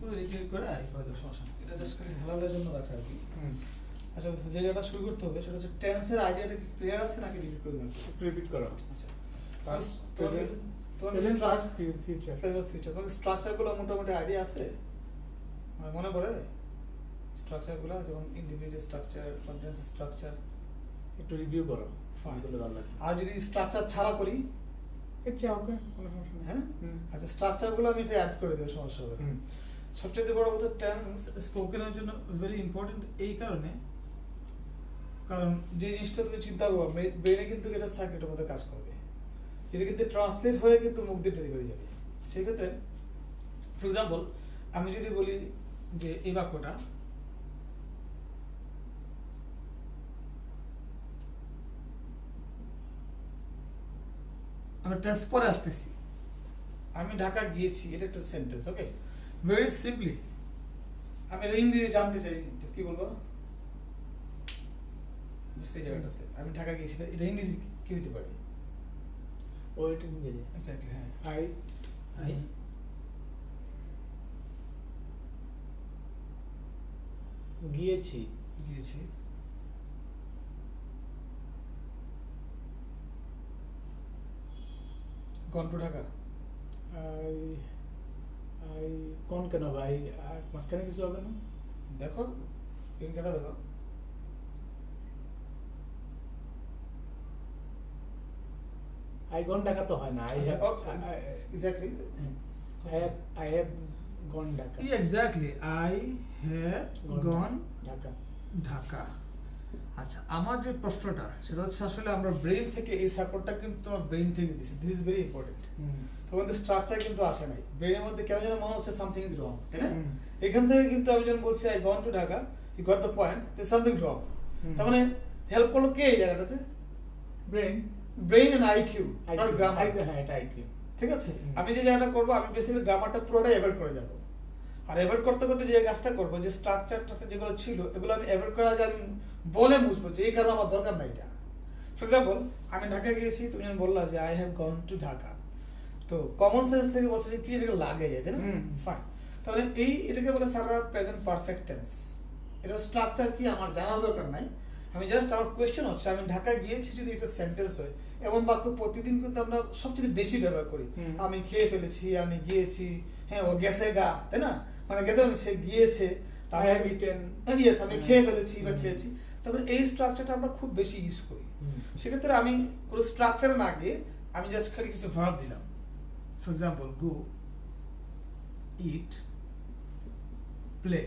পুরো রিডিট করে করে দেবো, সমস্যা নেই। এটা জাস্ট খালি হালালের জন্য রাখা আর কি। আচ্ছা, যে জায়গাটা শুরু করতে হবে সেটা হচ্ছে টেন্সের আইডিয়াটা কি ক্লিয়ার আছে নাকি রিপিট করে দেবেন? একটু রিপিট করো। আচ্ছা, প্রেজেন্ট পাস্ট ফিউচার। তোমার স্ট্রাকচারগুলো মোটামুটি আইডিয়া আছে, মানে মনে পড়ে স্ট্রাকচারগুলো, যেমন ইন্ডিভিজুয়াল স্ট্রাকচার, কন্টিনিউয়াস স্ট্রাকচার? একটু রিভিউ করো। Fine. এগুলো ভালো লাগে। আর যদি স্ট্রাকচার ছাড়া করি? আচ্ছা, ওকে, কোনো সমস্যা নেই। হ্যাঁ, আচ্ছা, স্ট্রাকচারগুলো আমি এটা অ্যাড করে দেবো, সমস্যা হবে না। সবচেয়ে বড় কথা, টেন্স স্পোকেনের জন্য ভেরি ইম্পর্টেন্ট এই কারণে, কারণ যে জিনিসটা তুমি চিন্তা করো ব্রেনে কিন্তু এটা সার্কিটের মধ্যে কাজ করবে, যেটা কিন্তু ট্রান্সলেট হয়ে কিন্তু মুখ দিয়ে ডেলিভারি যাবে। সেক্ষেত্রে ফর এক্সাম্পল আমি যদি বলি যে এই বাক্যটা আমরা টেন্স পরে আসতেছি, আমি ঢাকা গিয়েছি, এটা একটা সেন্টেন্স। ওকে, ভেরি সিম্পলি আমি এটা ইংরেজি জানতে চাই, কি বলবো? জাস্ট এই জায়গাটাতে আমি ঢাকা গিয়েছি, এটা ইংরেজি কি হতে পারে? ওয়েট ইংরেজি এক্স্যাক্টলি, হ্যাঁ, আই গিয়েছি। গন টু ঢাকা। আই কোন কেন ভাই, মাঝখানে কিছু হবে না? দেখো পিন কাটা দেখো, আই গন ঢাকা তো হয় না। I have exactly, I have gone Dhaka. Exactly, I have গন ঢাকা। ঢাকা। আচ্ছা, আমার যে প্রশ্নটা সেটা হচ্ছে আসলে আমরা ব্রেইন থেকে এই সাপোর্টটা কিন্তু আমার ব্রেইন থেকে দিছি, দিস ইজ ভেরি ইম্পর্টেন্ট। তখন স্ট্রাকচার কিন্তু আসে নাই ব্রেইনের মধ্যে, কেন যেন মনে হচ্ছে সামথিং ইজ রং, তাই না? এখান থেকে কিন্তু আমি যখন বলছি I gone to Dhaka, you got the point, there something wrong. তার মানে হেল্প করলো কে এই জায়গাটাতে? Brain and IQ, not grammar. হ্যাঁ, এটা আইকিউ। ঠিক আছে, আমি যে জায়গাটা করবো, আমি বেসিক্যালি গ্রামারটা পুরোটাই অ্যাভয়েড করে যাবো। আর অ্যাভয়েড করতে করতে যে কাজটা করবো, যে স্ট্রাকচার যেগুলো ছিল এগুলো আমি অ্যাভয়েড করার আগে আমি বলে বুঝবো যে এই কারণে আমার দরকার নাই এটা। ফর এক্সাম্পল আমি ঢাকা গিয়েছি, তুমি যখন বললা যে I have gone to Dhaka, তো কমন সেন্স থেকে বলছে যে কি এটা লাগে যায়, তাই না? ফাইন, তাহলে এটাকে বলে স্যার প্রেজেন্ট পারফেক্ট টেন্স। এটা স্ট্রাকচার কি আমার জানার দরকার নাই, আমি জাস্ট আমার কোয়েশ্চেন হচ্ছে আমি ঢাকা গিয়েছি যদি একটা সেন্টেন্স হয়, এমন বাক্য প্রতিদিন কিন্তু আমরা সবচেয়ে বেশি ব্যবহার করি। আমি খেয়ে ফেলেছি, আমি গিয়েছি, হ্যাঁ ও গেছে গা, তাই না? মানে গেছে মানে সে গিয়েছে, আমি খেয়ে ফেলেছি বা খেয়েছি। তারপরে এই স্ট্রাকচারটা আমরা খুব বেশি ইউজ করি। সেক্ষেত্রে আমি কোনো স্ট্রাকচার না গিয়ে আমি জাস্ট খালি কিছু ভার্ব দিলাম। For example go, eat, play.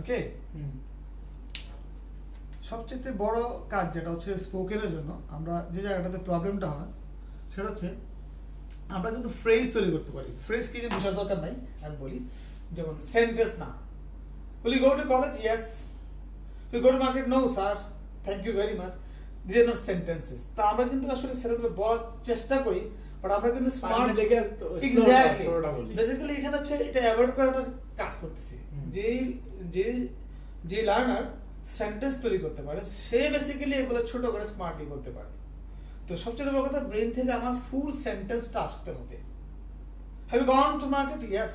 Okay, সবচেয়ে বড় কাজ যেটা হচ্ছে স্পোকেনের জন্য আমরা যে জায়গাটাতে প্রবলেমটা হয় সেটা হচ্ছে আমরা কিন্তু ফ্রেজ তৈরি করতে পারি। ফ্রেজ কি যে বোঝার দরকার নাই, আমি বলি যেমন সেন্টেন্স না, will you go to college? Yes. will you go to market? No sir, thank you very much. These are not sentences. তা আমরা কিন্তু আসলে সেটাগুলো বলার চেষ্টা করি, বাট আমরা কিন্তু স্মার্ট দেখে এক্স্যাক্টলি বেসিক্যালি এখানে হচ্ছে এটা অ্যাভয়েড করাটা কাজ করতেছি। যে লার্নার সেন্টেন্স তৈরি করতে পারে সে বেসিক্যালি এগুলো ছোট করে স্মার্টলি বলতে পারে। তো সবচেয়ে বড় কথা, ব্রেন থেকে আমার ফুল সেন্টেন্সটা আসতে হবে। Have you gone to market? Yes,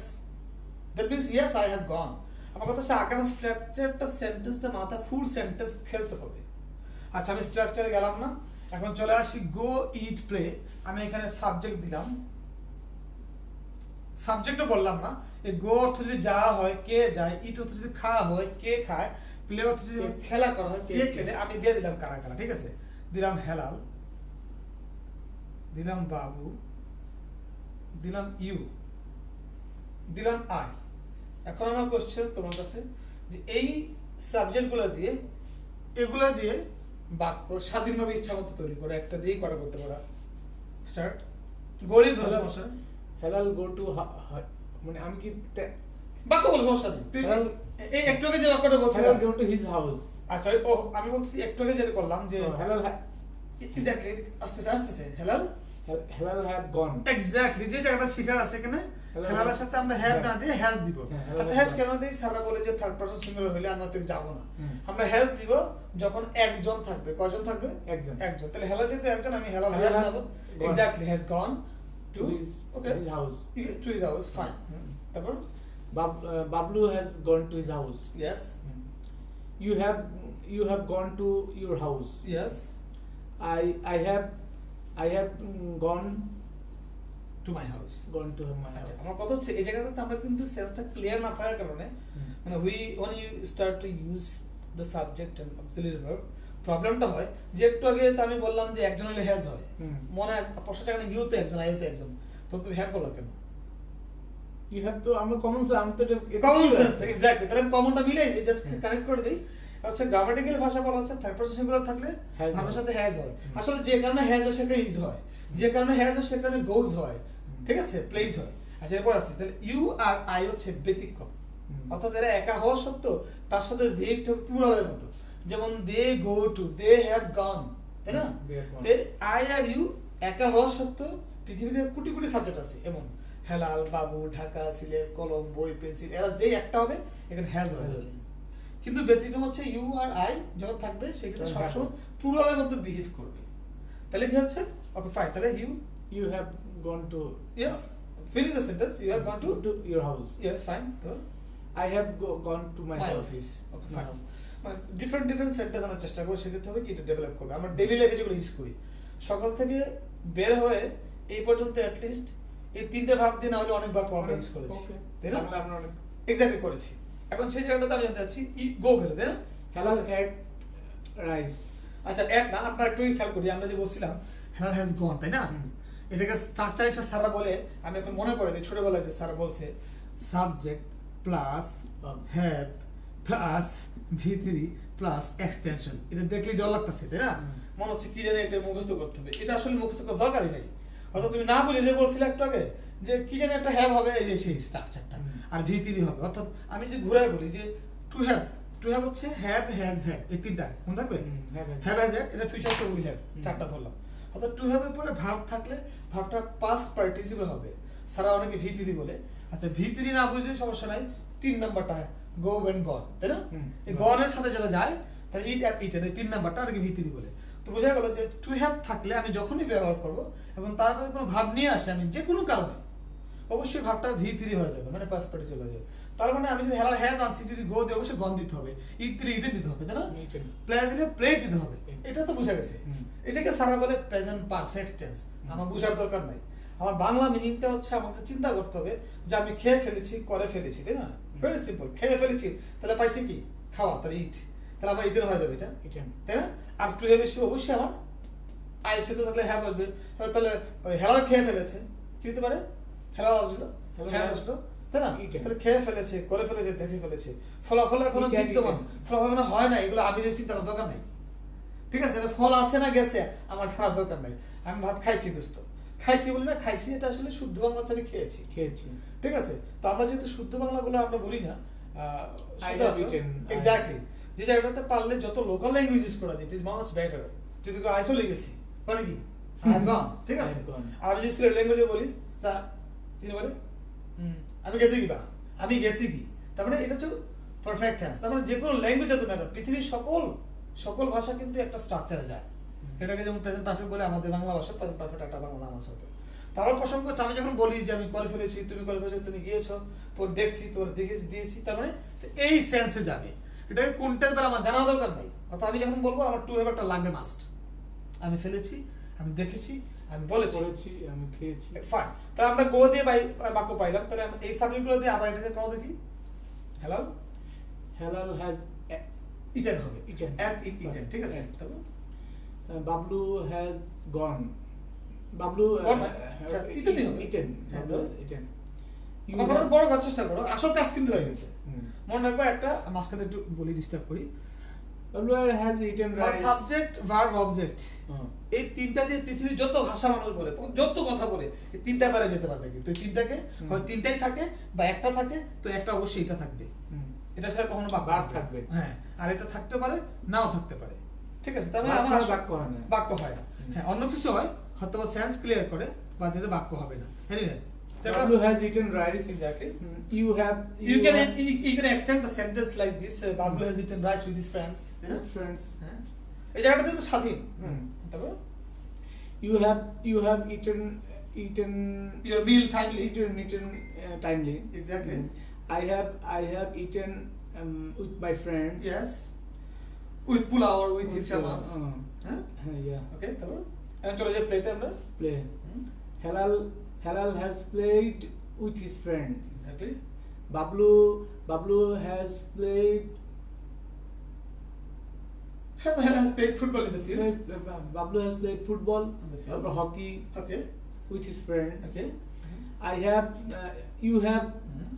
that means yes I have gone. আমার কথা হচ্ছে আগে আমার স্ট্রাকচারটা সেন্টেন্সটা মাথা ফুল সেন্টেন্স খেলতে হবে। আচ্ছা, আমি স্ট্রাকচারে গেলাম না, এখন চলে আসি গো, ইট, প্লে। আমি এখানে সাবজেক্ট দিলাম, সাবজেক্টও বললাম না। এই গো অর্থ যদি যাওয়া হয় কে যায়, ইট অর্থ যদি খাওয়া হয় কে খায়, প্লে অর্থ যদি খেলা করা হয় কে খেলে। আমি দিয়ে দিলাম কারা কারা, ঠিক আছে? দিলাম হেলাল, দিলাম বাবু, দিলাম ইউ, দিলাম আই। এখন আমার কোশ্চেন তোমার কাছে যে এই সাবজেক্টগুলো দিয়ে এগুলা দিয়ে বাক্য স্বাধীনভাবে ইচ্ছা মতো তৈরি করে, একটা দিয়েই করা করতে পারা। স্টার্ট, গড়ি ধরে সমস্যা। হেলাল গো টু, মানে আমি কি বাক্য বলে সমস্যা নেই। তুই এই একটু আগে যে বাক্যটা বলছিস, Helal go to his house. আচ্ছা, ও আমি বলছি একটু আগে যেটা করলাম যে হেলাল এক্স্যাক্টলি আসতেছে হেলাল হ্যাভ গন। এক্স্যাক্টলি যে জায়গাটা শিকার আছে এখানে হেলালের সাথে আমরা হ্যাভ না দিয়ে হ্যাজ দিব। আচ্ছা, হ্যাজ কেন দেই? সারা বলে যে থার্ড পারসন সিঙ্গুলার হইলে আমরা তো যাব না, আমরা হ্যাজ দিব যখন একজন থাকবে। কয়জন থাকবে? একজন। তাহলে হেলাল যেহেতু একজন, আমি হেলাল হ্যাভ না। Exactly, has gone to his house. Fine. তারপর Bablu has gone to his house. Yes. You have gone to your house. Yes. I have gone To my house. to my house. আচ্ছা আমার কথা হচ্ছে এই জায়গাটাতে আমরা কিন্তু সেন্সটা ক্লিয়ার না থাকার কারণে মানে when you start to use the subject and auxiliary verb প্রবলেমটা হয় যে একটু আগে তো আমি বললাম যে একজন হলে হ্যাজ হয় মনে প্রশ্নটা এখানে ইউ তো একজন আই তো একজন তো তুমি হ্যাভ বললা কেন You have to আমার কমন সেন্স আমি তো কমন সেন্স এক্স্যাক্টলি তাহলে কমনটা মিলাই দিই জাস্ট কানেক্ট করে দিই আচ্ছা গ্রামাটিক্যাল ভাষা বলা হচ্ছে থার্ড পারসন সিঙ্গুলার থাকলে ভার্বের সাথে হ্যাজ হয় আসলে যে কারণে হ্যাজ হয় সেখানে ইজ হয় যে কারণে হ্যাজ হয় সেখানে গোজ হয় ঠিক আছে প্লেস হয় আচ্ছা এরপর আসছে তাহলে ইউ আর আই হচ্ছে ব্যতিক্রম অর্থাৎ এরা একা হওয়া সত্ত্বেও তার সাথে ভেবটা প্লুরালের মতো যেমন দে go to they had gone তাই না আই আর ইউ একা হওয়া সত্ত্বেও পৃথিবীতে কোটি কোটি সাবজেক্ট আছে এমন হেলাল বাবু ঢাকা সিলেট কলম বই পেন্সিল এরা যেই একটা হবে এখানে হ্যাজ হয়ে যাবে কিন্তু ব্যতিক্রম হচ্ছে ইউ আর আই যখন থাকবে সেক্ষেত্রে সবসময় প্লুরালের মতো বিহেভ করবে তাহলে কি হচ্ছে ওকে ফাইন তাহলে you have gone to yes finish the sentence you have gone to your house. yes fine তো I have gone to my office okay My fine house. মানে ডিফারেন্ট সেন্টেন্স আনার চেষ্টা করবো সেক্ষেত্রে হবে কি এটা ডেভেলপ করবে আমরা ডেইলি লাইফে যেগুলো ইউজ করি সকাল থেকে বের হয়ে এই পর্যন্ত অ্যাটলিস্ট এই তিনটে ভাব দিয়ে না হলে অনেক বাক্য আমরা ইউজ করেছি তাই না আমরা অনেক এক্স্যাক্টলি করেছি এখন সেই জায়গাটাতে আমি জানতে চাচ্ছি গো গেল তাই না hello at rice. আচ্ছা অ্যাড না আমরা একটু খেয়াল করি আমরা যে বলছিলাম হ্যাঁ হ্যাজ গন তাই না এটাকে স্ট্রাকচার হিসেবে স্যারা বলে আমি এখন মনে পড়ে দিই ছোটবেলায় যে স্যারা বলছে সাবজেক্ট প্লাস হ্যাভ প্লাস ভি3 প্লাস এক্সটেনশন এটা দেখলেই ডর লাগতেছে তাই না মনে হচ্ছে কি জানি এটা মুখস্থ করতে হবে এটা আসলে মুখস্থ করার দরকারই নেই অর্থাৎ তুমি না বুঝে যে বলছিলে একটু আগে যে কি জানি একটা হ্যাভ হবে এই যে সেই স্ট্রাকচারটা আর ভি3 হবে অর্থাৎ আমি যে ঘুরাই বলি যে টু হ্যাভ হচ্ছে হ্যাভ হ্যাজ হ্যাড এই তিনটা মনে থাকবে হ্যাভ হ্যাজ হ্যাড এটা ফিউচার হচ্ছে উইল হ্যাভ চারটা ধরলাম অর্থাৎ টু হ্যাভ এর পরে ভার্ব থাকলে ভার্বটা পাস্ট পার্টিসিপল হবে সারা অনেকে ভি3 বলে আচ্ছা ভি3 না বুঝলে সমস্যা নাই 3 নাম্বারটা গো এন্ড গন তাই না এই গনের সাথে যেটা যায় তাহলে ইট অ্যাট ইট এই 3 নাম্বারটা অনেকে ভি3 বলে তো বোঝা গেল যে টু হ্যাভ থাকলে আমি যখনই ব্যবহার করব এবং তারপরে কোনো ভাব নিয়ে আসে আমি যে কোনো কারণে অবশ্যই ভাবটা ভি3 হয়ে যাবে মানে পাস্ট পার্টিসিপল হয়ে যাবে তার মানে আমি যদি হেলাল হ্যাজ আনছি যদি গো দিয়ে অবশ্যই গন দিতে হবে ইট দিলে ইটে দিতে হবে তাই না প্লে দিলে প্লেট দিতে হবে এটা তো বোঝা গেছে এটাকে সারা বলে প্রেজেন্ট পারফেক্ট টেন্স আমার বোঝার দরকার নাই আমার বাংলা মিনিংটা হচ্ছে আমাকে চিন্তা করতে হবে যে আমি খেয়ে ফেলেছি করে ফেলেছি তাই না ভেরি সিম্পল খেয়ে ফেলেছি তাহলে পাইছি কি খাওয়া তাহলে ইট তাহলে আমার ইটের হয়ে যাবে এটা তাই না আর টু হ্যাভ এসে অবশ্যই আমার আই সাথে থাকলে হ্যাভ আসবে তাহলে হেলাল খেয়ে ফেলেছে কি হতে পারে হেলাল আসলো হ্যাভ আসলো তাই না তাহলে খেয়ে ফেলেছে করে ফেলেছে দেখে ফেলেছে ফলাফল এখনো বিদ্যমান ফলাফল এখনো হয় না এগুলো আমি চিন্তা করার দরকার নাই ঠিক আছে ফল আছে না গেছে আমার জানার দরকার নাই আমি ভাত খাইছি দোস্ত খাইছি বলি না খাইছি এটা আসলে শুদ্ধ বাংলা আমি খেয়েছি ঠিক আছে তো আমরা যেহেতু শুদ্ধ বাংলাগুলো আমরা বলি না এক্স্যাক্টলি যে জায়গাটাতে পারলে যত লোকাল ল্যাঙ্গুয়েজ ইউজ করা যায় ইট ইজ মাচ বেটার যদি আই চলে গেছি মানে কি ঠিক আছে আর আমি যদি সিলেট ল্যাঙ্গুয়েজে বলি তা কি বলে আমি গেছি কি বা আমি গেছি কি তার মানে এটা হচ্ছে পারফেক্ট টেন্স তার মানে যে কোনো ল্যাঙ্গুয়েজ এত ম্যাটার পৃথিবীর সকল ভাষা কিন্তু একটা স্ট্রাকচারে যায় এটাকে যেমন প্রেজেন্ট পারফেক্ট বলে আমাদের বাংলা ভাষা প্রেজেন্ট পারফেক্ট একটা বাংলা নাম আছে হতে তারপর প্রসঙ্গ হচ্ছে আমি যখন বলি যে আমি করে ফেলেছি তুমি করে ফেলেছো তুমি গিয়েছো তোর দেখছি তোর দেখেছি দিয়েছি তার মানে এই সেন্সে যাবে এটাকে কোনটা দ্বারা আমার জানার দরকার নেই অর্থাৎ আমি যখন বলবো আমার টু হ্যাভ একটা লাগবে মাস্ট আমি ফেলেছি আমি দেখেছি আমি বলেছি আমি খেয়েছি ফাইন তাহলে আমরা গো দিয়ে বাক্য পাইলাম তাহলে আমরা এই সাবজেক্টগুলো দিয়ে আবার এটাকে করো দেখি হেলাল হ্যাজ ইটেন হবে ইটেন ঠিক আছে তারপর Bablu has gone Bablu eaten এখন বড় করার চেষ্টা করো আসল কাজ কিন্তু হয়ে গেছে মনে রাখবো একটা মাঝখানে একটু বলি ডিস্টার্ব করি Bablu has eaten rice subject verb object এই তিনটা দিয়ে পৃথিবীর যত ভাষা মানুষ বলে যত কথা বলে এই তিনটা বারে যেতে পারবে কিন্তু এই তিনটাকে হয় তিনটাই থাকে বা একটা থাকে তো একটা অবশ্যই এটা থাকবে এটা ছাড়া কখনো ভার্ব থাকবে হ্যাঁ আর এটা থাকতে পারে নাও থাকতে পারে ঠিক আছে তার মানে আমার বাক্য হয় না হ্যাঁ অন্য কিছু হয় হয়তো বা সেন্স ক্লিয়ার করে বা যেটা বাক্য হবে না anyway Bablu has eaten rice. Exactly. You can extend the sentence like this. Bablu has eaten rice with his friends. With friends. এই জায়গাটা কিন্তু স্বাধীন তারপর you have eaten your meal timely. Eaten timely. Exactly. I have eaten with my friends. Yes. With pulao or with hichamas. হ্যাঁ? Yeah. ওকে, তারপর এখন চলে যাই প্লেতে আমরা। Play. Hmm, Halal has played with his friend. exactly. Bablu has played. Halal has played football in the field. Bablu has played football, On the field. hockey Okay. with his friend. Okay. You have Mhm.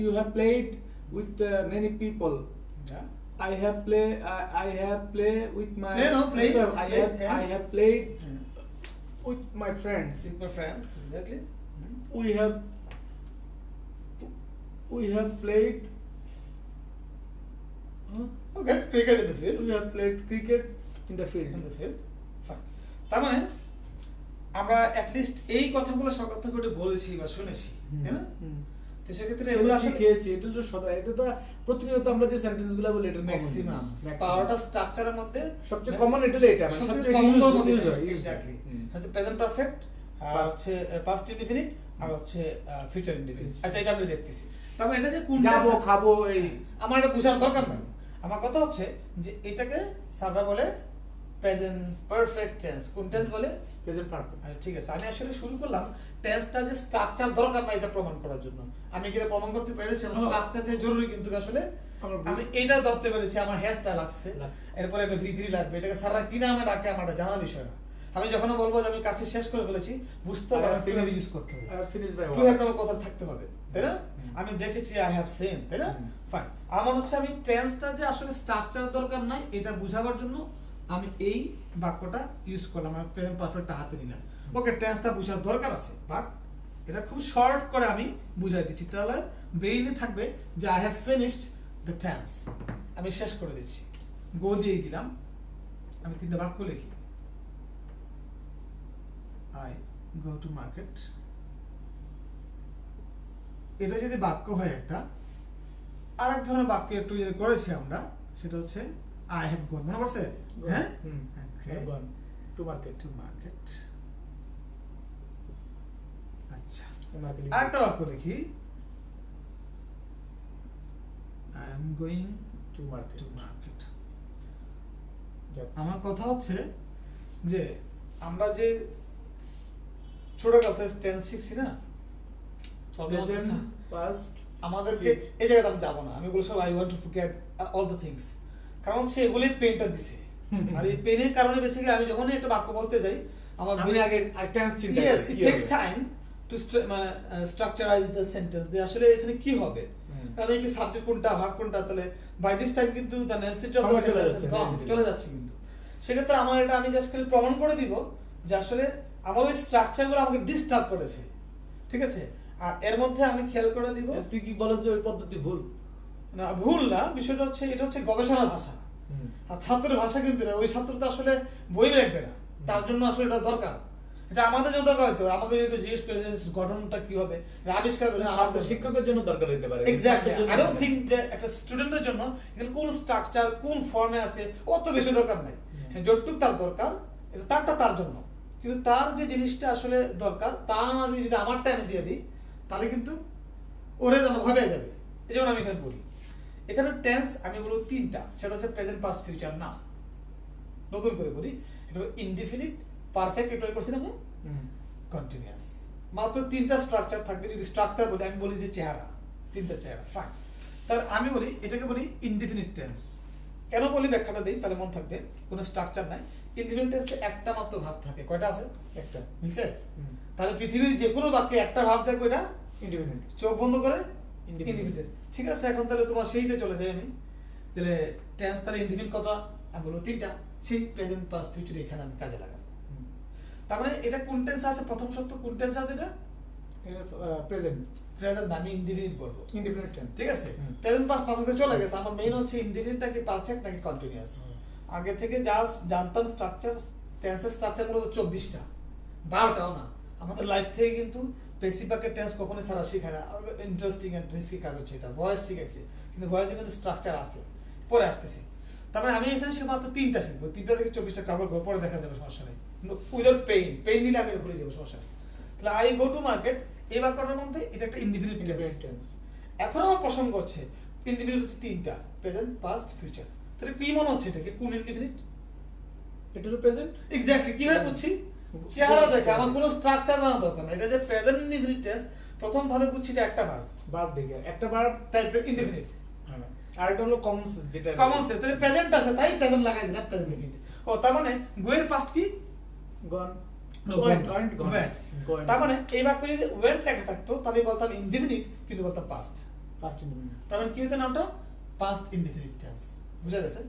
you have played with many people. Yeah. I have play with my. Play, no, play. Sorry, Played, yeah. I have played Yeah. with my friends. Simple friends, exactly. Mhm. We have played. Okay, cricket in the field. We have played cricket in the field. In the field. Fine. তার মানে আমরা at least এই কথাগুলো সকাল থেকে উঠে বলেছি বা শুনেছি, তাই না? তো সেক্ষেত্রে এগুলো এগুলো আসলে শিখেছি, এটা তো এটা তো প্রতিনিয়ত আমরা যে সেন্টেন্স গুলো বলি এটা ম্যাক্সিমাম 12টা স্ট্রাকচারের মধ্যে সবচেয়ে কমন এটা হলো এটা, মানে সবচেয়ে ইউজ হয় এক্স্যাক্টলি। হচ্ছে প্রেজেন্ট পারফেক্ট, আর হচ্ছে পাস্ট ইনডিফিনিট, আর হচ্ছে ফিউচার ইনডিফিনিট। আচ্ছা, এটা আমরা দেখতেছি। তার মানে এটা যে কোন যাবো খাবো এই আমার এটা বোঝার দরকার নাই। আমার কথা হচ্ছে যে এটাকে স্যাররা বলে প্রেজেন্ট পারফেক্ট টেন্স। কোন টেন্স বলে? Present perfect. ঠিক আছে, আমি আসলে শুরু করলাম টেন্সটা যে স্ট্রাকচার দরকার না এটা প্রমাণ করার জন্য। আমি কি এটা প্রমাণ করতে পেরেছি স্ট্রাকচার যে জরুরি, কিন্তু আসলে আমি এটা ধরতে পেরেছি আমার হেয়ারটা লাগছে, এরপরে একটা ভিতরি লাগবে, এটাকে সারা কি নামে ডাকে আমার এটা জানার বিষয় না। আমি যখন বলবো যে আমি কাজটি শেষ করে ফেলেছি, বুঝতে পারবো কিভাবে ইউজ করতে হবে, ফিনিশ বাই টু হ্যাভ নামে কথা থাকতে হবে, তাই না? আমি দেখেছি আই হ্যাভ সেম, তাই না? ফাইন। আমার হচ্ছে আমি টেন্সটা যে আসলে স্ট্রাকচার দরকার নাই এটা বুঝাবার জন্য আমি এই বাক্যটা ইউজ করলাম, আমি প্রেজেন্ট পারফেক্টটা হাতে নিলাম। ওকে, টেন্সটা বুঝার দরকার আছে, বাট এটা খুব শর্ট করে আমি বুঝাই দিচ্ছি, তাহলে ব্রেইনে থাকবে যে I have finished the tense, আমি শেষ করে দিচ্ছি। গো দিয়ে দিলাম, আমি 3টা বাক্য লিখি। I go to market. এটা যদি বাক্য হয় একটা, আরেক ধরনের বাক্য একটু যেটা করেছি আমরা, সেটা হচ্ছে আই হ্যাভ গন। মনে পড়ছে? হ্যাঁ, গন টু মার্কেট। To market. আচ্ছা, মার্কেট আরেকটা বাক্য লিখি। I am going to market. To market. আমার কথা হচ্ছে যে আমরা যে ছোটখাটো টেন্স শিখছি না, প্রেজেন্ট পাস্ট আমাদেরকে এই জায়গাতে আমি যাবো না, আমি বলছি I want to forget all the things, কারণ হচ্ছে এগুলি পেনটা দিছে। আর এই পেনের কারণে বেসিক্যালি আমি যখনই একটা বাক্য বলতে যাই আমার আমি আগে টেন্স চিন্তা ইয়েস, করি it takes time to structurize the sentence, যে আসলে এখানে কি হবে, কারণ কি সাবজেক্ট কোনটা, ভার্ব কোনটা, তাহলে বাই দিস টাইম কিন্তু the necessity of the sentence চলে যাচ্ছে। কিন্তু সেক্ষেত্রে আমার এটা আমি জাস্ট খালি প্রমাণ করে দিব যে আসলে আমার ওই স্ট্রাকচারগুলো আমাকে ডিস্টার্ব করেছে, ঠিক আছে? আর এর মধ্যে আমি খেয়াল করে দিব, তুই কি বলো যে ওই পদ্ধতি ভুল? না, ভুল না, বিষয়টা হচ্ছে এটা হচ্ছে গবেষণার ভাষা, আর ছাত্রের ভাষা কিন্তু না। ওই ছাত্র তো আসলে বই লিখবে না, তার জন্য আসলে এটা দরকার। এটা আমাদের জন্য দরকার হয়তো, আমাকে যদি জিজ্ঞেস করে গঠনটা কি হবে, আবিষ্কার করে আমার তো শিক্ষকের জন্য দরকার হতে পারে। এক্স্যাক্টলি। আই ডোন্ট থিংক যে একটা স্টুডেন্টের জন্য এখানে কোন স্ট্রাকচার কোন ফর্মে আছে অত বেশি দরকার নাই। যতটুকু তার দরকার এটা তারটা তার জন্য, কিন্তু তার যে জিনিসটা আসলে দরকার তা না দিয়ে যদি আমারটা আমি দিয়ে দিই তাহলে কিন্তু ওরে যেন ভাবে যাবে। এই যেমন আমি এখানে বলি, এখানে টেন্স আমি বলবো 3টা, সেটা হচ্ছে প্রেজেন্ট পাস্ট ফিউচার না, নতুন করে বলি, এটা ইনডিফিনিট, পারফেক্ট, এটা করছি না, কন্টিনিউয়াস। মাত্র 3টা স্ট্রাকচার থাকবে। যদি স্ট্রাকচার বলি, আমি বলি যে চেহারা, 3টা চেহারা, ফাইন। তার আমি বলি এটাকে বলি ইনডিফিনিট টেন্স। কেন বলি ব্যাখ্যাটা দিই, তাহলে মন থাকবে, কোনো স্ট্রাকচার নাই। ইনডিফিনিট টেন্সে একটা মাত্র ভাব থাকে। কয়টা আছে? একটা। বুঝছে? তাহলে পৃথিবীর যে কোনো বাক্যে একটা ভাব থাকবে, এটা ইনডিফিনিট। চোখ বন্ধ করে ইনডিফিনিট। ঠিক আছে, এখন তাহলে তোমার সেইতে চলে যাই আমি। তাহলে টেন্স তাহলে ইনডিফিনিট কত? আমি বলবো 3টা। সেই প্রেজেন্ট পাস্ট ফিউচার এখানে আমি কাজে লাগাবো। তার মানে এটা কোন টেন্স আছে? প্রথম শর্ত কোন টেন্স আছে? এটা প্রেজেন্ট। প্রেজেন্ট না, আমি ইনডিফিনিট বলবো। ইনডিফিনিট টেন্স, ঠিক আছে? প্রেজেন্ট পাস্ট পাঠাতে চলে গেছে। আমার মেইন হচ্ছে ইনডিফিনিটটা কি পারফেক্ট নাকি কন্টিনিউয়াস। আগে থেকে যা জানতাম স্ট্রাকচার, টেন্সের স্ট্রাকচার মূলত 24টা, 12টাও না। আমাদের লাইফ থেকে কিন্তু বেশিরভাগের টেন্স কখনোই সারা শেখা না। ইন্টারেস্টিং এন্ড রিস্কি কাজ হচ্ছে এটা। ভয়েস শিখেছে, কিন্তু ভয়েসে কিন্তু স্ট্রাকচার আছে, পরে আসতেছি। তারপরে আমি এখানে সে মাত্র 3টা শিখবো। 3টা থেকে 24টা কভার করবো, পরে দেখা যাবে, সমস্যা নেই। উইদাউট পেইন নিলে আমি ভুলে যাবো, সমস্যা নেই। তাহলে আই গো টু মার্কেট, এই বাক্যটার মধ্যে এটা একটা ইনডিফিনিট টেন্স। এখন আমার প্রসঙ্গ হচ্ছে ইনডিফিনিট হচ্ছে তিনটা, প্রেজেন্ট, পাস্ট, ফিউচার। তাহলে কি মনে হচ্ছে এটাকে কোন ইনডিফিনিট? এটা হলো প্রেজেন্ট। এক্স্যাক্টলি কিভাবে বুঝছি? চেহারা দেখে, আমার কোনো স্ট্রাকচার জানা দরকার না। এটা যে প্রেজেন্ট ইনডিফিনিট টেন্স, প্রথম ধাপে বুঝছি এটা একটা ভার্ব, ভার্ব দেখে একটা ভার্ব, তাই ইনডিফিনিট। আর এটা হলো কমন সেন্স, যেটা কমন সেন্স, তাহলে প্রেজেন্ট আছে তাই প্রেজেন্ট লাগাই দিলাম, প্রেজেন্ট ইনডিফিনিট। ও তার মানে গো এর পাস্ট কি? গন। ওয়েন্ট। তার মানে এই বাক্যে যদি ওয়েন্ট লেখা থাকতো তাহলে বলতাম ইনডিফিনিট, কিন্তু বলতাম পাস্ট। Past indefinite. তার মানে কি হতো নামটা? Past indefinite tense. বুঝা গেছে?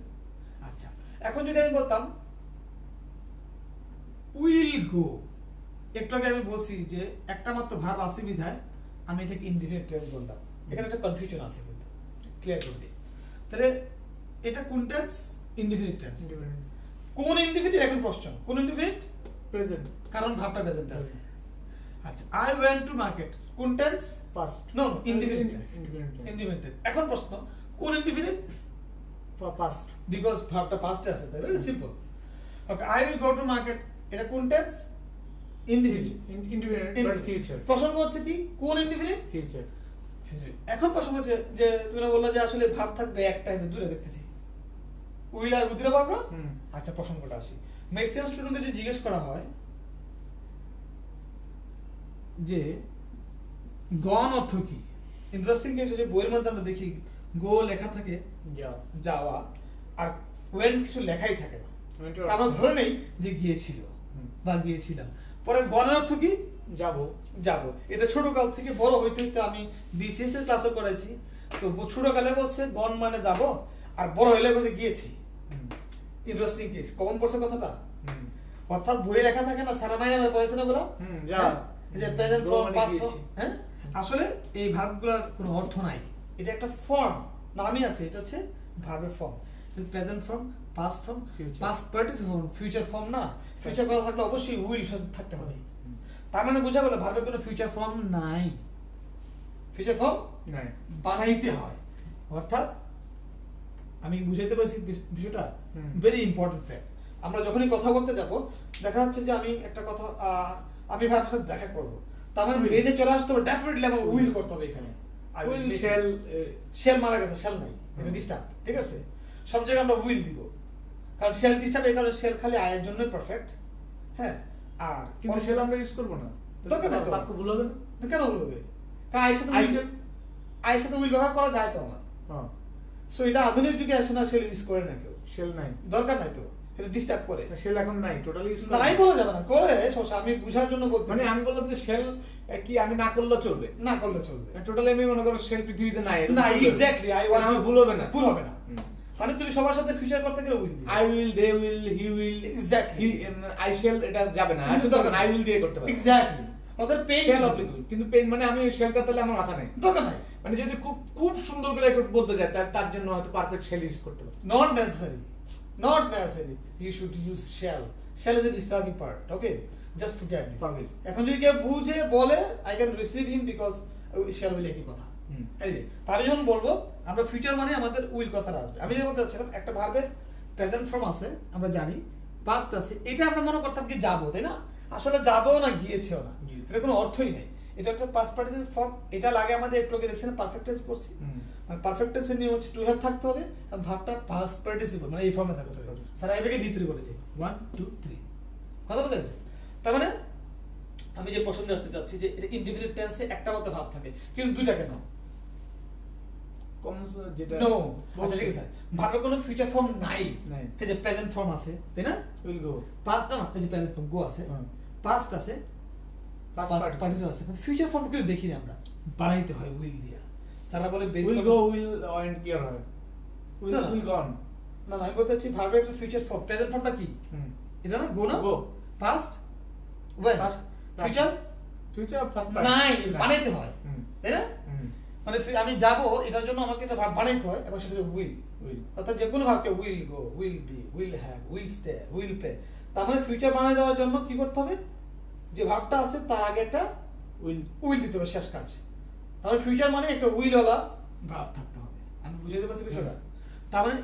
আচ্ছা, এখন যদি আমি বলতাম উইল গো, একটু আগে আমি বলছি যে একটা মাত্র ভার্ব আছে বিধায় আমি এটাকে ইনডিফিনিট টেন্স বললাম। এখানে একটা কনফিউশন আছে, কিন্তু ক্লিয়ার করে দিই। তাহলে এটা কোন টেন্স? Indefinite tense. কোন ইনডিফিনিট? এখন প্রশ্ন কোন ইনডিফিনিট? প্রেজেন্ট, কারণ ভার্বটা প্রেজেন্ট আছে। আচ্ছা, আই ওয়েন্ট টু মার্কেট কোন tense? Past. No no, indefinite tense. Indefinite. Indefinite tense. এখন প্রশ্ন কোন ইনডিফিনিট? পাস্ট, বিকজ ভার্বটা পাস্টে আছে, তাই very simple. Okay, I will go to market, এটা কোন tense? Indefinite. Indefinite but future. প্রসঙ্গ হচ্ছে কি কোন ইনডিফিনিট? ফিউচার। এখন প্রসঙ্গ হচ্ছে যে তুমি না বললে যে আসলে ভার্ব থাকবে একটা, কিন্তু দূরে দেখতেছি উইল আর বুঝতে পারবো। আচ্ছা, প্রসঙ্গটা আসি। ম্যাক্সিমাম স্টুডেন্টকে যে জিজ্ঞেস করা হয় যে গন অর্থ কি, ইন্টারেস্টিং কেস হচ্ছে বইয়ের মধ্যে আমরা দেখি গো লেখা থাকে যাওয়া, আর ওয়েন কিছু লেখাই থাকে না। আমরা ধরে নেই যে গিয়েছিল বা গিয়েছিলাম। পরে গনের অর্থ কি? যাব। যাব। এটা ছোট কাল থেকে বড় হইতে হইতে আমি বিসিএস এর ক্লাসও করাইছি। তো ছোট কালে বলছে গন মানে যাব, আর বড় হইলে বলছে গিয়েছি। ইন্টারেস্টিং কেস, কমন পড়ছে কথাটা। অর্থাৎ বইয়ে লেখা থাকে না, সারা মাইনে আমরা পড়েছি না বলা যে প্রেজেন্ট ফর্ম, পাস্ট ফর্ম। হ্যাঁ, আসলে এই ভার্বগুলোর কোনো অর্থ নাই, এটা একটা ফর্ম, নামই আছে, এটা হচ্ছে ভার্বের form. Present form, past form, past participle form, future form না। ফিউচার কথা থাকলে অবশ্যই উইল সাথে থাকতে হবে। তার মানে বোঝা গেল ভার্বের কোনো ফিউচার ফর্ম নাই। ফিউচার ফর্ম নাই, বানাইতে হয়। অর্থাৎ আমি বুঝাইতে পারছি বিষয়টা, ভেরি ইম্পর্টেন্ট ফ্যাক্ট। আমরা যখনই কথা বলতে যাব, দেখা যাচ্ছে যে আমি একটা কথা আমি ভার্বের সাথে দেখা করব, তার মানে ব্রেনে চলে আসতে হবে ডেফিনেটলি আমাকে উইল করতে হবে। এখানে উইল, শেল, শেল মারা গেছে, শেল নাই, এটা ডিস্টার্ব। ঠিক আছে, সব জায়গায় আমরা উইল দিব, কারণ শেল ডিস্টার্ব, এই কারণে শেল খালি আয়ের জন্যই পারফেক্ট। হ্যাঁ, আর কিন্তু শেল আমরা ইউজ করব না, দরকার নাই তো। বাক্য ভুল হবে না। কেন ভুল হবে? কারণ আয়ের সাথে উইল ব্যবহার করা যায় তো আমার। সো এটা আধুনিক যুগে আসে না, শেল ইউজ করে না কেউ। শেল নাই, দরকার নাই তো, এটা ডিস্টার্ব করে। শেল এখন নাই, টোটালি ইউজ নাই বলা যাবে না, করে সমস্যা। আমি বুঝার জন্য বলতেছি, মানে আমি বললাম যে শেল কি আমি না করলে চলবে, না করলে চলবে। টোটালি আমি মনে করো শেল পৃথিবীতে নাই, না, এক্স্যাক্টলি। আই ওয়ান্ট আমার ভুল হবে না, ভুল হবে না। মানে তুমি সবার সাথে ফিউচার করতে গেলে উইল দিবে। I will, they will, he will, exactly. I shall এটা যাবে না, আসলে দরকার আই উইল দিয়ে করতে পারি। এক্স্যাক্টলি। ওদের পেইন শেল অবলিগেবল, কিন্তু পেইন মানে আমি শেলটা তাহলে আমার মাথা নাই, দরকার নাই। মানে যদি খুব খুব সুন্দর করে বলতে যায় তার জন্য হয়তো পারফেক্ট শেল ইউজ করতে পারি। Not necessary. Not necessary. You should use shall. Shall is the disturbing part. Okay? Just forget this. Forget. এখন যদি কেউ বুঝে বলে I can receive him because shall will একই কথা। Anyway, তাহলে যখন বলবো আমরা ফিউচার মানে আমাদের উইল কথাটা আসবে। আমি যেটা বলতে চাচ্ছিলাম, একটা ভার্বের প্রেজেন্ট ফর্ম আছে, আমরা জানি, পাস্ট আছে। এটা আমরা মনে করতাম কি যাবো, তাই না? আসলে যাবো না, গিয়েছেও না, এটা কোনো অর্থই নাই। এটা একটা পাস্ট পার্টিসিপল ফর্ম। এটা লাগে আমাদের একটু আগে দেখছেন পারফেক্ট টেন্স করছি। মানে পারফেক্ট টেন্সের নিয়ম হচ্ছে টু হ্যাভ থাকতে হবে, আর ভার্বটা পাস্ট পার্টিসিপল মানে এই ফর্মে থাকতে হবে। স্যার এটাকে ভিতরে বলেছে 1 2 3, কথা বোঝা গেছে? তার মানে আমি যে প্রসঙ্গে আসতে চাচ্ছি যে এটা ইনডিফিনিট টেন্সে একটা মতো ভাব থাকে, কিন্তু দুইটা কেন? কমন যেটা নো, আচ্ছা ঠিক আছে, ভার্বের কোনো ফিউচার ফর্ম নাই। নাই, এই যে প্রেজেন্ট ফর্ম আছে, তাই না? উইল গো, পাস্ট না, এই যে প্রেজেন্ট ফর্ম গো আছে, পাস্ট আছে, পাস্ট পার্টিসিপল আছে, কিন্তু ফিউচার ফর্ম কেউ দেখি না আমরা, বানাইতে হয় উইল দিয়া। সারা বলে base will go, will went কি হয়, উইল গন। না আমি বলতে চাচ্ছি ভার্বের একটা ফিউচার ফর্ম, প্রেজেন্ট ফর্মটা কি? এটা না, গো না, go, past, went, future future first নাই, বানাইতে হয়, তাই না? মানে আমি যাব, এটার জন্য আমাকে একটা ভার্ব বানাইতে হয়, এবং সেটা উইল। অর্থাৎ যে কোনো ভার্বকে will go, will be, will have, will stay, will play, তার মানে ফিউচার বানাই দেওয়ার জন্য কি করতে হবে? যে ভার্বটা আছে তার আগে একটা উইল দিতে হবে, শেষ কাজ। তাহলে ফিউচার মানে একটা উইলওয়ালা ভার্ব থাকতে হবে। আমি বুঝাইতে পারছি বিষয়টা? তার মানে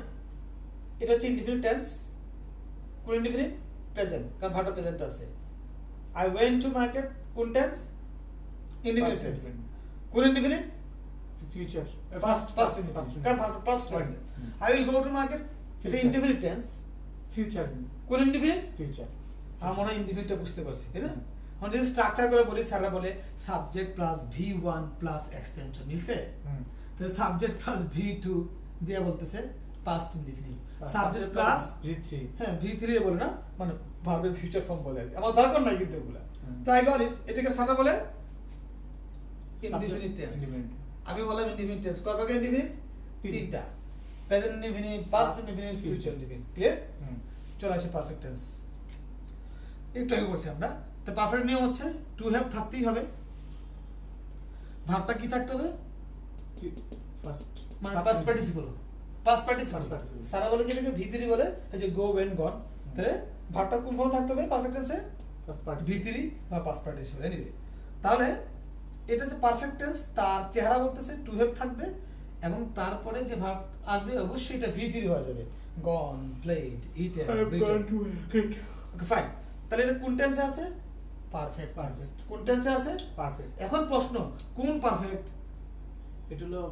এটা হচ্ছে ইনডিফিনিট টেন্স। কোন ইনডিফিনিট? প্রেজেন্ট, কারণ ভার্বটা প্রেজেন্ট আছে। আই ওয়েন্ট টু মার্কেট কোন টেন্স? Indefinite tense. কোন ইনডিফিনিট? ফিউচার past indefinite কারণ past আছে I will go to market এটা Future. indefinite tense ফিউচার কোন indefinite ফিউচার আমরা মনে হয় ইনডিফিনিটটা বুঝতে পারছি তাই না এখন যদি স্ট্রাকচার করে বলি স্যাররা বলে subject plus V1 plus extension মিলছে তো সাবজেক্ট প্লাস V2 দিয়ে বলতেছে past indefinite subject plus V3 হ্যাঁ V3 এ বলে না মানে ভার্বের ফিউচার ফর্ম বলে আর কি। আমার দরকার নাই কিন্তু এগুলা তাই গট ইট এটাকে স্যাররা বলে ইনডিফিনিট টেন্স আমি বললাম ইনডিফিনিট টেন্স কয় প্রকার ইনডিফিনিট তিনটা present indefinite past indefinite future indefinite clear চলে আসে পারফেক্ট টেন্স একটু আগে করছি আমরা তো পারফেক্ট নিয়ম হচ্ছে টু হ্যাভ থাকতেই হবে ভাবটা কি থাকতে হবে ফার্স্ট মানে past participle past participle Past participle। সারা বলে কি এটাকে ভিতরি বলে এই যে গো ওয়েন গন তাহলে ভাবটা কোন ফর্মে থাকতে হবে পারফেক্ট টেন্সে ফার্স্ট পার্ট ভিতরি বা পাস্ট পার্টিসিপল এনিওয়ে তাহলে এটা যে পারফেক্ট টেন্স তার চেহারা বলতেছে টু হ্যাভ থাকবে এবং তারপরে যে ভার্ব আসবে অবশ্যই এটা ভিতরি হয়ে যাবে গন প্লেড ইটেন ওকে ফাইন তাহলে এটা কোন টেন্সে আছে পারফেক্ট টেন্স Perfect। কোন টেন্সে আছে পারফেক্ট এখন প্রশ্ন কোন পারফেক্ট এটা হলো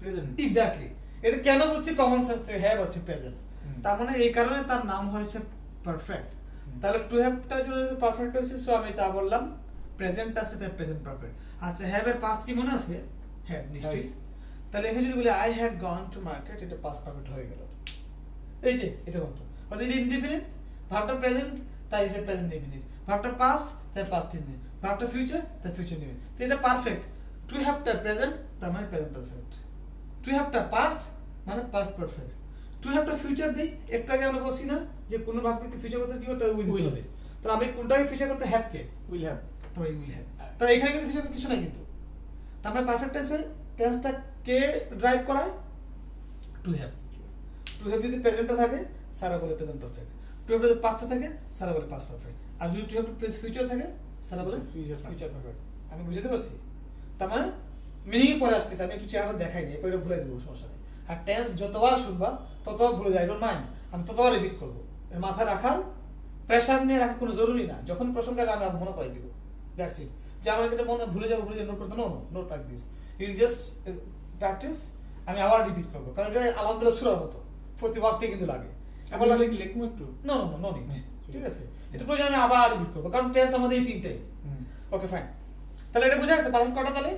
প্রেজেন্ট এক্স্যাক্টলি এটা কেন বলছি কমন সেন্স থেকে হ্যাভ হচ্ছে প্রেজেন্ট হুম। তার মানে এই কারণে তার নাম হয়েছে পারফেক্ট তাহলে টু হ্যাভটার জন্য যদি পারফেক্ট হয়েছে সো আমি তা বললাম প্রেজেন্ট আছে তাই প্রেজেন্ট পারফেক্ট আচ্ছা হ্যাভ এর পাস্ট কি মনে আছে হ্যাভ নিশ্চয়ই তাহলে এখানে যদি বলি I had gone to market এটা পাস্ট পারফেক্ট হয়ে গেল এই যে এটা মতো অর্থাৎ এটা ইনডিফিনিট ভার্বটা প্রেজেন্ট তাই এসে প্রেজেন্ট ইনডিফিনিট ভার্বটা পাস্ট তাই পাস্ট ইনডিফিনিট ভার্বটা ফিউচার তাই ফিউচার ইনডিফিনিট তো এটা পারফেক্ট টু হ্যাভটা প্রেজেন্ট তার মানে প্রেজেন্ট পারফেক্ট টু হ্যাভটা পাস্ট মানে পাস্ট পারফেক্ট টু হ্যাভটা ফিউচার দিই একটু আগে আমরা বলছি না যে কোনো ভাবকে ফিউচার করতে কি করতে উইল Will। হবে তাহলে আমি কোনটাকে ফিউচার করতে হ্যাভকে উইল হ্যাভ তাহলে উইল হ্যাভ তাহলে এখানে কিন্তু ফিউচার কিছু নাই কিন্তু তার মানে পারফেক্ট টেন্সে টেন্সটা কে ড্রাইভ করায় টু হ্যাভ টু হ্যাভ যদি প্রেজেন্টে থাকে সারা বলে প্রেজেন্ট পারফেক্ট টু হ্যাভ যদি পাস্টে থাকে সারা বলে পাস্ট পারফেক্ট আর যদি টু হ্যাভ ফিউচার থাকে সারা বলে Future ফিউচার পারফেক্ট আমি বুঝতে পারছি তার মানে মিনিং পরে আসতেছে আমি একটু চেহারা দেখাইনি এরপর এটা ভুলে দেবো সমস্যা নেই আর টেন্স যতবার শুনবা ততবার ভুলে যাই ডোন্ট মাইন্ড আমি ততবার রিপিট করবো এর মাথায় রাখার প্রেশার নিয়ে রাখা কোনো জরুরি না যখন প্রসঙ্গ আসবে আমি মনে করে দিব দ্যাটস ইট যে আমার এটা মনে ভুলে যাবো নোট করতে no note like this it just practice আমি আবার রিপিট করবো কারণ এটা আলহামদুলিল্লাহ সুরার মতো প্রতি ওয়াক্তে কিন্তু লাগে আবার লাগে লিখবো একটু no no no no need ঠিক আছে এটা প্রয়োজন আমি আবার রিপিট করবো কারণ টেন্স আমাদের এই তিনটাই ওকে ফাইন তাহলে এটা বুঝা গেছে পারফেক্ট কটা তাহলে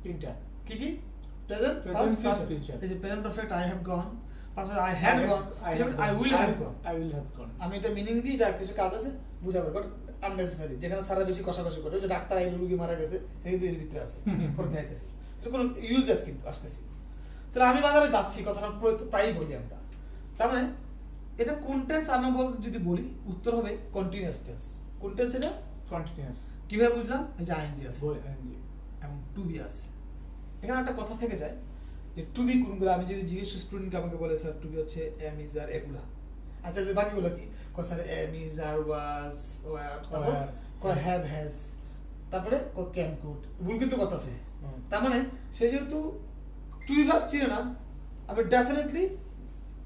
তিনটা কি কি present Present, past past, future future। এই যে present perfect I have gone past I had gone I will have gone I will have gone আমি এটা মিনিং দিই যার কিছু কাজ আছে বুঝাবো বাট আননেসেসারি যেখানে সারা বেশি কষাকষি করে ওই যে ডাক্তার আইলো রুগী মারা গেছে এই কিন্তু এর ভিতরে আছে পরে দেখাইতেছি এটা কোনো ইউজলেস কিন্তু আসতেছি তাহলে আমি বাজারে যাচ্ছি কথাটা প্রায়ই বলি আমরা তার মানে এটা কোন টেন্স আমি যদি বলি উত্তর হবে কন্টিনিউয়াস টেন্স কোন টেন্স এটা কন্টিনিউয়াস কিভাবে বুঝলাম এই যে আইএনজি আছে বই এনজি এবং টু বি আছে এখানে একটা কথা থেকে যায় যে টু বি কোনগুলো আমি যদি জিজ্ঞেস স্টুডেন্টকে আমাকে বলে স্যার টু বি হচ্ছে এম ইজ আর এগুলা আচ্ছা যে বাকিগুলো কি কয় sir am is are was were তারপর কয় হ্যাভ হ্যাজ তারপরে কয় ক্যান কুড ভুল কিন্তু কথা আছে তার মানে সে যেহেতু টু বি ভার্ব চিনে না আমি ডেফিনেটলি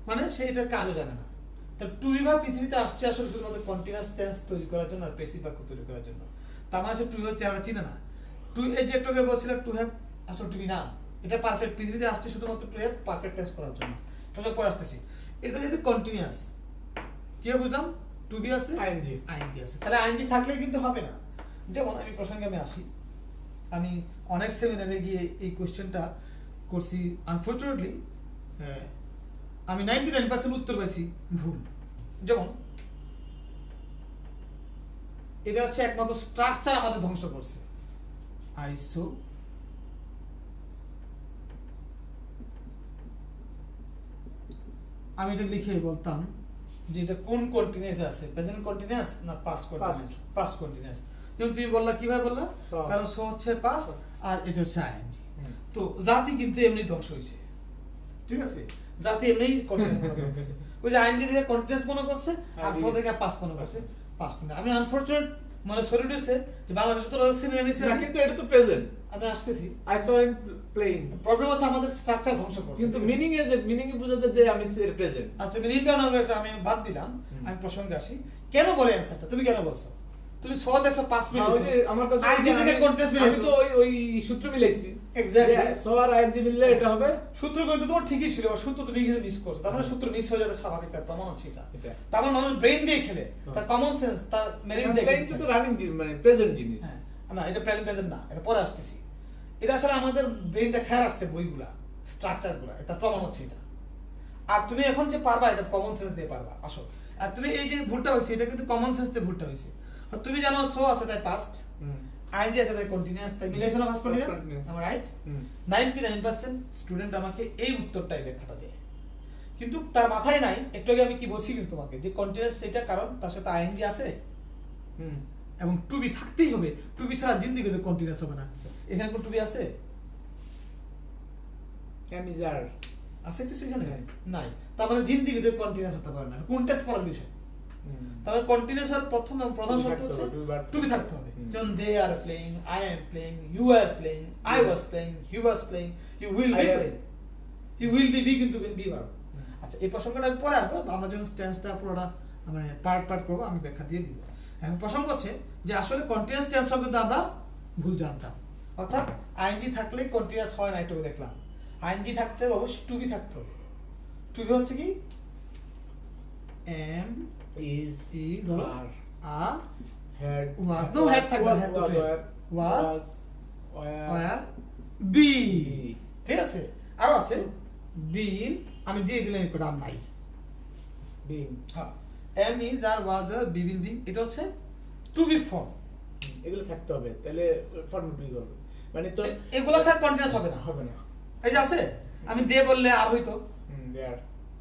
মানে সে এটার কাজও জানে না তা টু বি ভার্ব পৃথিবীতে আসছে আসলে শুধুমাত্র কন্টিনিউয়াস টেন্স তৈরি করার জন্য আর পেসিভ বাক্য তৈরি করার জন্য তার মানে সে টু বি ভার্ব চেহারা চিনে না টু এই যে একটু আগে বলছিলাম টু হ্যাভ আসলে টু বি না এটা পারফেক্ট পৃথিবীতে আসছে শুধুমাত্র টু হ্যাভ পারফেক্ট টেন্স করার জন্য প্রসঙ্গ পরে আসতেছি এটা যদি কন্টিনিউয়াস কি বুঝলাম টু বি আছে আইএনজি আইএনজি আছে তাহলে আইএনজি থাকলে কিন্তু হবে না যেমন আমি প্রসঙ্গে আমি আসি আমি অনেক সেমিনারে গিয়ে এই কোশ্চেনটা করছি আনফর্চুনেটলি আমি 99% উত্তর পাইছি ভুল যেমন এটা হচ্ছে একমাত্র স্ট্রাকচার আমাদের ধ্বংস করছে আইসো আমি এটা লিখে বলতাম যে এটা কোন কন্টিনিউয়াস আছে প্রেজেন্ট কন্টিনিউয়াস না পাস্ট কন্টিনিউয়াস পাস্ট কন্টিনিউয়াস যেমন তুমি বললা কিভাবে বললা So। কারণ সো হচ্ছে পাস্ট আর এটা হচ্ছে আইএনজি তো জাতি কিন্তু এমনি ধ্বংস হয়েছে ঠিক আছে জাতি এমনি কন্টিনিউয়াস মনে করছে ওই যে আইএনজি থেকে কন্টিনিউয়াস মনে করছে আর সো থেকে পাস্ট মনে করছে পাস্ট মনে আমি আনফরচুনেট মানে সরি দিছে যে বাংলাদেশে তো সিনিয়র নিছে না কিন্তু এটা তো প্রেজেন্ট আমি আসতেছি I saw him playing problem হচ্ছে আমাদের স্ট্রাকচার ধ্বংস করছে কিন্তু ঠিক আছে? মিনিং এ বোঝাতে যে আমি প্রেজেন্ট আচ্ছা মিনিংটা না একটা আমি বাদ দিলাম আমি প্রসঙ্গে আসি কেন বলে অ্যান্সারটা তুমি কেন বলছো তুমি সো দেখছো পাস্ট হ্যাঁ, ওই মিলেছে যে আমার কাছে আইডি থেকে কন্টেন্স আমি মিলেছে তো ওই সূত্র মিলাইছি Exactly. সো আর আইডি মিললে এটা হবে সূত্র কিন্তু তোমার ঠিকই ছিল আর সূত্র তুমি কিন্তু মিস করছো তার মানে সূত্র মিস হয়ে যাবে স্বাভাবিক তার প্রমাণ হচ্ছে এটা এটা তার মানে মানুষ ব্রেন দিয়ে খেলে তার কমন সেন্স তার মেরিট দিয়ে প্লেন কিন্তু রানিং মানে প্রেজেন্ট জিনিস হ্যাঁ না এটা প্রেজেন্টেশন না এটা পরে আসতেছি এটা আসলে আমাদের ব্রেনটা খেয়াল রাখছে বইগুলা স্ট্রাকচারগুলা এটা প্রমাণ হচ্ছে এটা আর তুমি এখন যে পারবা এটা কমন সেন্স দিয়ে পারবা আসো আর তুমি এই যে ভুলটা হয়েছে এটা কিন্তু কমন সেন্স দিয়ে ভুলটা হয়েছে আর তুমি জানো সো আছে তাই পাস্ট আইনজি আছে তাই কন্টিনিউয়াস তাই মিলেশন of continuous Continuous. am I right 99% student আমাকে এই উত্তরটাই ব্যাখ্যাটা দেয় কিন্তু তার মাথায় নাই একটু আগে আমি কি বলছি কিন্তু তোমাকে যে কন্টিনিউয়াস সেটা কারণ তার সাথে আইএনজি আছে এবং টু বি থাকতেই হবে টু বি ছাড়া জিন্দিগিতে কন্টিনিউয়াস হবে না এখানে কোন টু বি আছে এমিজার আছে কিছু এখানে নাই তার মানে জিন্দিগিতে কন্টিনিউয়াস হতে পারে না কোন টেস্ট পড়ার বিষয় তবে কন্টিনিউয়াস এর প্রথম এবং প্রধান শর্ত হচ্ছে টু বি থাকতে হবে যেমন they are playing I am playing you are playing I was playing he was playing you will be playing he will be কিন্তু বি ভার্ব আচ্ছা এই প্রসঙ্গটা আমি পরে আসবো আমরা যখন টেন্সটা পুরোটা মানে পার্ট করবো আমি ব্যাখ্যা দিয়ে দিব এখন প্রসঙ্গ হচ্ছে যে আসলে কন্টিনিউয়াস টেন্স কিন্তু আমরা ভুল জানতাম অর্থাৎ আইএনজি থাকলে কন্টিনিউয়াস হয় না এটুকু দেখলাম আইএনজি থাকতে হবে অবশ্যই টু বি থাকতে হবে টু বি হচ্ছে কি এম ইজ সি ধরো আর আর হেড was no had থাকবে had তো was where be ঠিক আছে আরো আছে been আমি দিয়ে দিলাম এই কোডা নাই বিং হ্যাঁ am is R was R be been being এটা হচ্ছে টু বি ফর্ম এগুলো থাকতে হবে তাহলে ফর্ম বিং হবে মানে তো এগুলো স্যার কন্টিনিউয়াস হবে না হবে না এই যে আছে আমি দে বললে আর হইতো দেয়ার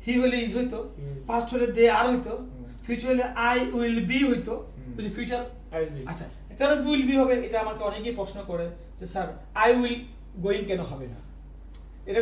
হি হলে ইজ হইতো Is. পাস্ট হলে দে আর হইতো ফিউচার হলে আই উইল বি হইতো বুঝি ফিউচার আই উইল বি আচ্ছা কারণ উইল বি হবে এটা আমাকে অনেকেই প্রশ্ন করে যে স্যার আই উইল গোয়িং কেন হবে না এটা